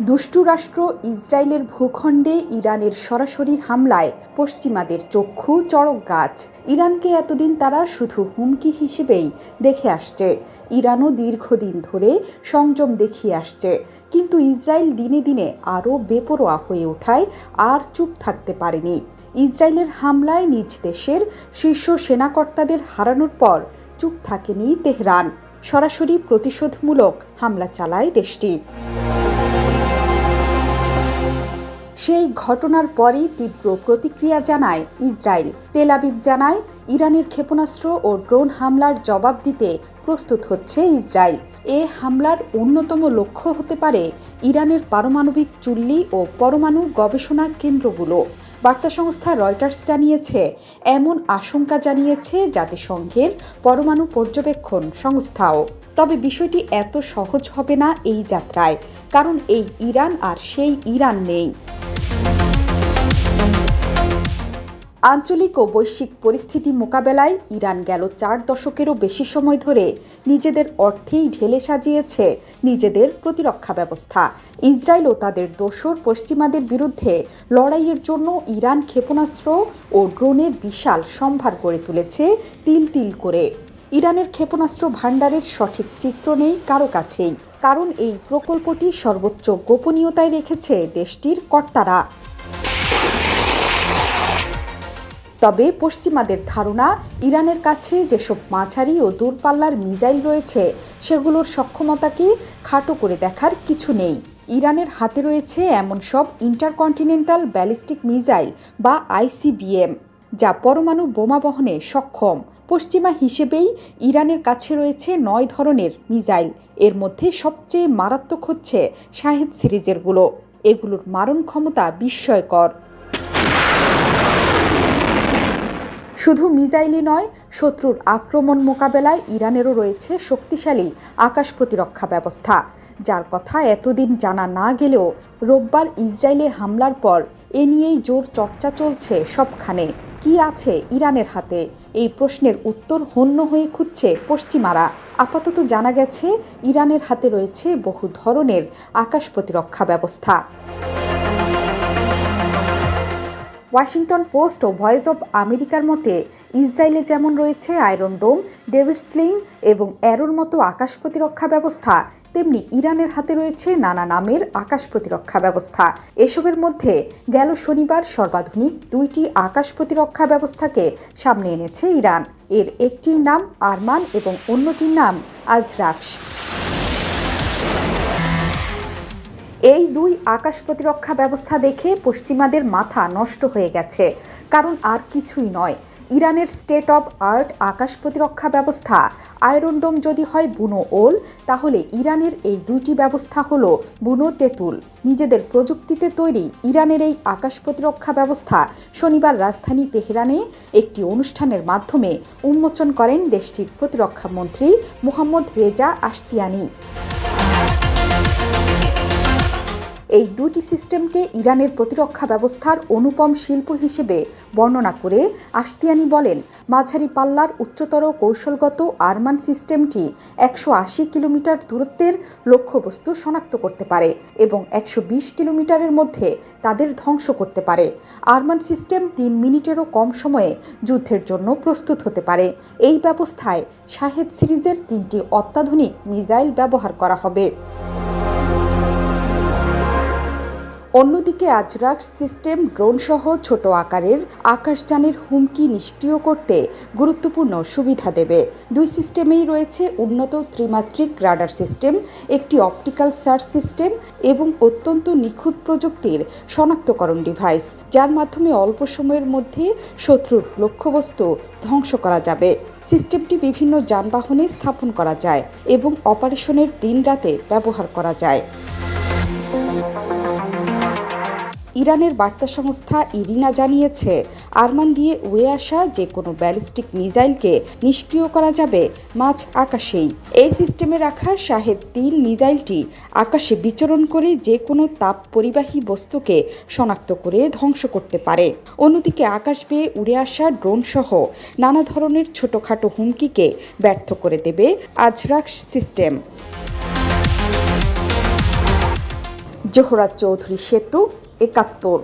দুষ্টু রাষ্ট্র ইসরায়েলের ভূখণ্ডে ইরানের সরাসরি হামলায় পশ্চিমাদের চক্ষু চড়ক গাছ। ইরানকে এতদিন তারা শুধু হুমকি হিসেবেই দেখে আসছে। ইরানও দীর্ঘদিন ধরে সংযম দেখিয়ে আসছে, কিন্তু ইসরায়েল দিনে দিনে আরও বেপরোয়া হয়ে ওঠায় আর চুপ থাকতে পারেনি। ইসরায়েলের হামলায় নিজ দেশের শীর্ষ সেনাকর্তাদের হারানোর পর চুপ থাকেনি তেহরান। সরাসরি প্রতিশোধমূলক হামলা চালায় দেশটি। সেই ঘটনার পরই তীব্র প্রতিক্রিয়া জানায় ইসরায়েল। তেল আবিব জানায়, ইরানের ক্ষেপণাস্ত্র ও ড্রোন হামলার জবাব দিতে প্রস্তুত হচ্ছে ইসরায়েল। এ হামলার অন্যতম লক্ষ্য হতে পারে ইরানের পারমাণবিক চুল্লি ও পরমাণু গবেষণা কেন্দ্রগুলো। বার্তা সংস্থা রয়টার্স জানিয়েছে, এমন আশঙ্কা জানিয়েছে জাতিসংঘের পরমাণু পর্যবেক্ষণ সংস্থাও। তবে বিষয়টি এত সহজ হবে না এই যাত্রায়, কারণ এই ইরান আর সেই ইরান নেই। আঞ্চলিক ও বৈশ্বিক পরিস্থিতি মোকাবেলায় ইরান গেল 4 দশকেরও বেশি সময় ধরে নিজেদের অর্থেই ঢেলে সাজিয়েছে নিজেদের প্রতিরক্ষা ব্যবস্থা। ইসরায়েল ও তাদের দোসর পশ্চিমাদের বিরুদ্ধে লড়াইয়ের জন্য ইরান ক্ষেপণাস্ত্র ও ড্রোনের বিশাল সম্ভার গড়ে তুলেছে তিল তিল করে। ইরানের ক্ষেপণাস্ত্র ভাণ্ডারের সঠিক চিত্র নেই কারো কাছেই, কারণ এই প্রকল্পটি সর্বোচ্চ গোপনীয়তায় রেখেছে দেশটির কর্তারা। তবে পশ্চিমাদের ধারণা, ইরানের কাছে যেসব মাঝারি ও দূরপাল্লার মিসাইল রয়েছে সেগুলোর সক্ষমতাকে খাটো করে দেখার কিছু নেই। ইরানের হাতে রয়েছে এমন সব ইন্টারকন্টিনেন্টাল ব্যালিস্টিক মিসাইল বা ICBM, যা পরমাণু বোমা বহনে সক্ষম। পশ্চিমা হিসেবেই ইরানের কাছে রয়েছে 9 ধরনের মিসাইল। এর মধ্যে সবচেয়ে মারাত্মক হচ্ছে শাহেদ সিরিজেরগুলো। এগুলোর মারণ ক্ষমতা বিস্ময়কর। শুধু মিসাইলই নয়, শত্রুর আক্রমণ মোকাবেলায় ইরানেরও রয়েছে শক্তিশালী আকাশ প্রতিরক্ষা ব্যবস্থা, যার কথা এতদিন জানা না গেলেও রোববার ইসরায়েলে হামলার পর এ নিয়েই জোর চর্চা চলছে সবখানে। কি আছে ইরানের হাতে? এই প্রশ্নের উত্তর হন্য হয়ে খুঁজছে পশ্চিমারা। আপাতত জানা গেছে, ইরানের হাতে রয়েছে বহু ধরনের আকাশ প্রতিরক্ষা ব্যবস্থা। ওয়াশিংটন পোস্ট ও ভয়েস অব আমেরিকার মতে, ইসরায়েলে যেমন রয়েছে আয়রন ডোম, ডেভিড স্লিং এবং অ্যারোর মতো আকাশ প্রতিরক্ষা ব্যবস্থা, তেমনি ইরানের হাতে রয়েছে নানা নামের আকাশ প্রতিরক্ষা ব্যবস্থা। এসবের মধ্যে গেল শনিবার সর্বাধুনিক 2টি আকাশ প্রতিরক্ষা ব্যবস্থাকে সামনে এনেছে ইরান। এর একটির নাম আরমান এবং অন্যটির নাম আজরাক্স। এই 2 আকাশ প্রতিরক্ষা ব্যবস্থা দেখে পশ্চিমাদের মাথা নষ্ট হয়ে গেছে, কারণ আর কিছুই নয়। ইরানের স্টেট অব আর্ট আকাশ প্রতিরক্ষা ব্যবস্থা আয়রন ডোম যদি হয় বুনো ওল, তাহলে ইরানের এই 2টি ব্যবস্থা হলো বুনো তেঁতুল। নিজেদের প্রযুক্তিতে তৈরি ইরানের এই আকাশ প্রতিরক্ষা ব্যবস্থা শনিবার রাজধানী তেহরানে একটি অনুষ্ঠানের মাধ্যমে উন্মোচন করেন দেশটির প্রতিরক্ষা মন্ত্রী মোহাম্মদ রেজা আশতিয়ানি। এই 2টি সিস্টেমকে ইরানের প্রতিরক্ষা ব্যবস্থার অনুপম শিল্প হিসেবে বর্ণনা করে আশতিয়ানি বলেন, মাঝারি পাল্লার উচ্চতর কৌশলগত আরমান সিস্টেমটি 180 কিলোমিটার দূরত্বের লক্ষ্যবস্তু শনাক্ত করতে পারে এবং 120 কিলোমিটারের মধ্যে তাদের ধ্বংস করতে পারে। আরমান সিস্টেম 3 মিনিটেরও কম সময়ে যুদ্ধের জন্য প্রস্তুত হতে পারে। এই ব্যবস্থায় শাহেদ সিরিজের 3টি অত্যাধুনিক মিসাইল ব্যবহার করা হবে। অন্যদিকে আজরাক্স সিস্টেম ড্রোনসহ ছোট আকারের আকাশযানের হুমকি নিষ্ক্রিয় করতে গুরুত্বপূর্ণ সুবিধা দেবে। 2 সিস্টেমেই রয়েছে উন্নত ত্রিমাত্রিক রাডার সিস্টেম, একটি অপটিক্যাল সার্চ সিস্টেম এবং অত্যন্ত নিখুঁত প্রযুক্তির শনাক্তকরণ ডিভাইস, যার মাধ্যমে অল্প সময়ের মধ্যে শত্রুর লক্ষ্যবস্তু ধ্বংস করা যাবে। সিস্টেমটি বিভিন্ন যানবাহনে স্থাপন করা যায় এবং অপারেশনের দিন-রাতে ব্যবহার করা যায়। ইরানের বার্তা সংস্থা ইরিনা জানিয়েছে, আরমান দিয়ে উড়ে আসা যে কোনো ব্যালিস্টিক মিসাইলকে নিষ্ক্রিয় করা যাবে মাঝ আকাশেই। এই সিস্টেমে রাখা শাহেদ 3 মিসাইলটি আকাশে বিচরণ করে যে কোনো তাপ পরিবাহী বস্তুকে শনাক্ত করে ধ্বংস করতে পারে। অন্যদিকে আকাশ বেয়ে উড়ে আসা ড্রোন সহ নানা ধরনের ছোটখাটো হুমকিকে ব্যর্থ করে দেবে আজরাক্স সিস্টেম। জোহরা চৌধুরী সেতু, ৭১।